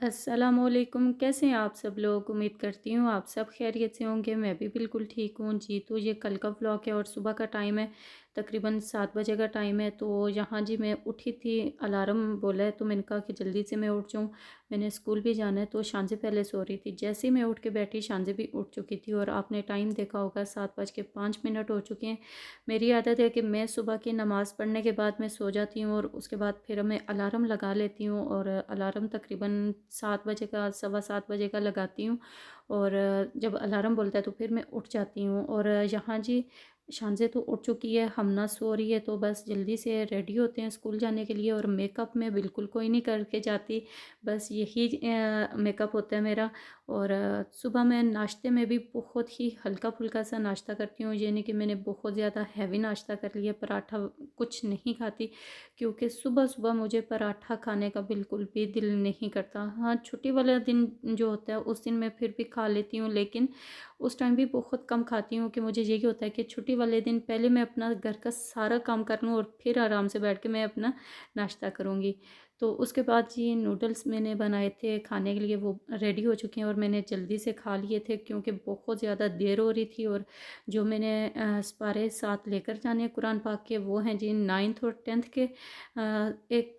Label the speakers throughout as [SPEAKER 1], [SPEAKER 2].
[SPEAKER 1] अस्सलामुअलैकुम। कैसे हैं आप सब लोग? उम्मीद करती हूँ आप सब खैरियत से होंगे। मैं भी बिल्कुल ठीक हूँ जी। तो ये कल का व्लॉग है और सुबह का टाइम है, तकरीबन 7 बजे का टाइम है। तो यहाँ जी मैं उठी थी, अलार्म बोला है तो मैंने कहा कि जल्दी से मैं उठ जाऊँ, मैंने स्कूल भी जाना है। तो शानज़े पहले सो रही थी, जैसे ही मैं उठ के बैठी शानज़े भी उठ चुकी थी और आपने टाइम देखा होगा 7:05 हो चुके हैं। मेरी आदत है कि मैं सुबह की नमाज़ पढ़ने के बाद मैं सो जाती हूँ और उसके बाद फिर मैं अलार्म लगा लेती हूँ और अलार्म तकरीबन 7 बजे का, सवा 7 बजे का लगाती हूँ। और जब अलार्म बोलता है तो फिर मैं उठ जाती हूँ। और यहाँ जी शानज़े तो उठ चुकी है, हमना सो रही है, तो बस जल्दी से रेडी होते हैं स्कूल जाने के लिए। और मेकअप मैं बिल्कुल कोई नहीं करके जाती, बस यही मेकअप होता है मेरा। और सुबह मैं नाश्ते में भी बहुत ही हल्का फुल्का सा नाश्ता करती हूँ, ये नहीं कि मैंने बहुत ज़्यादा हैवी नाश्ता कर लिया। पराठा कुछ नहीं खाती, क्योंकि सुबह सुबह मुझे पराठा खाने का बिल्कुल भी दिल नहीं करता। हाँ, छुट्टी वाला दिन जो होता है उस दिन मैं फिर भी खा लेती हूँ, लेकिन उस टाइम भी बहुत कम खाती हूँ कि मुझे यही होता है कि छुट्टी वाले दिन पहले मैं अपना घर का सारा काम कर लूँ और फिर आराम से बैठ के मैं अपना नाश्ता करूँगी। तो उसके बाद जी नूडल्स मैंने बनाए थे खाने के लिए, वो रेडी हो चुके हैं और मैंने जल्दी से खा लिए थे क्योंकि बहुत ज़्यादा देर हो रही थी। और जो मैंने सिपारे साथ लेकर जाने हैं कुरान पाक के, वो हैं जी 9th और 10th के। एक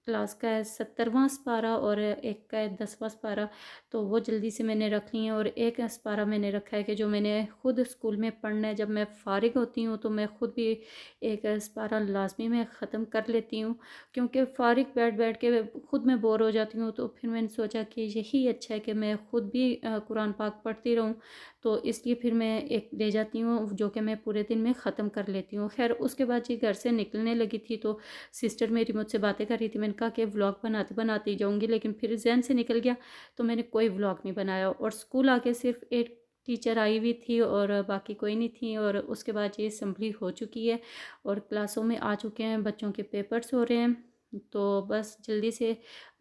[SPEAKER 1] क्लास का है 70वां सिपारा और एक का है 10वां सिपारा। तो वो जल्दी से मैंने रख ली हैं। और एक सिपारा मैंने रखा है कि जो मैंने खुद स्कूल में पढ़ना है, जब मैं फ़ारिग होती हूँ तो मैं खुद भी एक सिपारा लाजमी मैं ख़त्म कर लेती हूँ, क्योंकि फ़ारिग बैठ बैठ के खुद मैं बोर हो जाती हूँ। तो फिर मैंने सोचा कि यही अच्छा है कि मैं खुद भी कुरान पाक पढ़ती रहूँ। तो इसलिए फिर मैं एक ले जाती हूँ जो कि मैं पूरे दिन में ख़त्म कर लेती हूँ। खैर उसके बाद जी घर से निकलने लगी थी तो सिस्टर मेरी मुझसे बातें कर रही थी। मैंने कहा कि व्लॉग बनाते बनाते ही जाऊँगी, लेकिन फिर जहन से निकल गया तो मैंने कोई व्लॉग नहीं बनाया। और स्कूल आके सिर्फ एक टीचर आई हुई थी और बाकी कोई नहीं थी। और उसके बाद ये असेंबली हो चुकी है और क्लासों में आ चुके हैं, बच्चों के पेपर्स हो रहे हैं। तो बस जल्दी से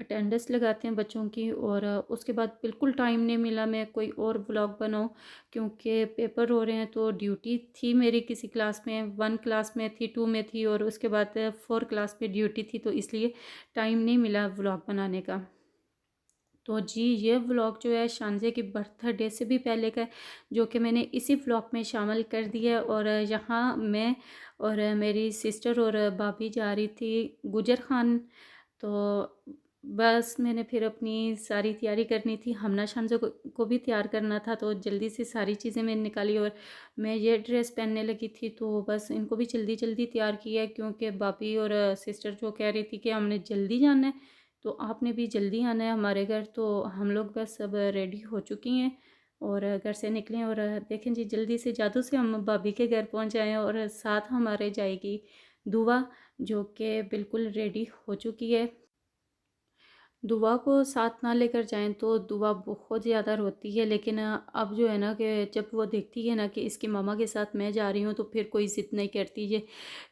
[SPEAKER 1] अटेंडेंस लगाते हैं बच्चों की। और उसके बाद बिल्कुल टाइम नहीं मिला मैं कोई और व्लॉग बनाऊं, क्योंकि पेपर हो रहे हैं। तो ड्यूटी थी मेरी किसी क्लास में, 1 क्लास में थी, 2 में थी और उसके बाद 4 क्लास में ड्यूटी थी, तो इसलिए टाइम नहीं मिला व्लॉग बनाने का। तो जी ये व्लॉग जो है शानज़े की बर्थडे से भी पहले का है, जो कि मैंने इसी व्लॉग में शामिल कर दिया है। और यहाँ मैं और मेरी सिस्टर और भाभी जा रही थी गुजर खान। तो बस मैंने फिर अपनी सारी तैयारी करनी थी, हमना शानज़ो को भी तैयार करना था, तो जल्दी से सारी चीज़ें मैंने निकाली। और मैं ये ड्रेस पहनने लगी थी तो बस इनको भी जल्दी जल्दी तैयार किया है, क्योंकि भाभी और सिस्टर जो कह रही थी कि हमने जल्दी जाना है तो आपने भी जल्दी आना है हमारे घर। तो हम लोग बस सब रेडी हो चुकी हैं और घर से निकले। और देखें जी जल्दी से जादू से हम भाभी के घर पहुंच जाएँ। और साथ हमारे जाएगी दुआ, जो कि बिल्कुल रेडी हो चुकी है। दुआ को साथ ना लेकर जाएं तो दुआ बहुत ज़्यादा रोती है, लेकिन अब जो है ना कि जब वो देखती है ना कि इसकी मम्मा के साथ मैं जा रही हूँ तो फिर कोई ज़िद नहीं करती है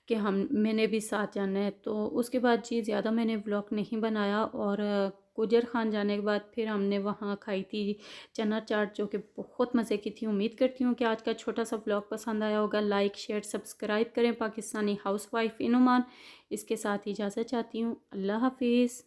[SPEAKER 1] कि हम मैंने भी साथ जाना है। तो उसके बाद जी ज़्यादा मैंने व्लॉग नहीं बनाया। और गुजर खान जाने के बाद फिर हमने वहाँ खाई थी चना चाट, जो कि बहुत मज़े की थी। उम्मीद करती हूँ कि आज का छोटा सा व्लॉग पसंद आया होगा। लाइक शेयर सब्सक्राइब करें। पाकिस्तानी हाउसवाइफ इन ओमान इसके साथ इजाज़त चाहती हूँ। अल्लाह हाफिज़।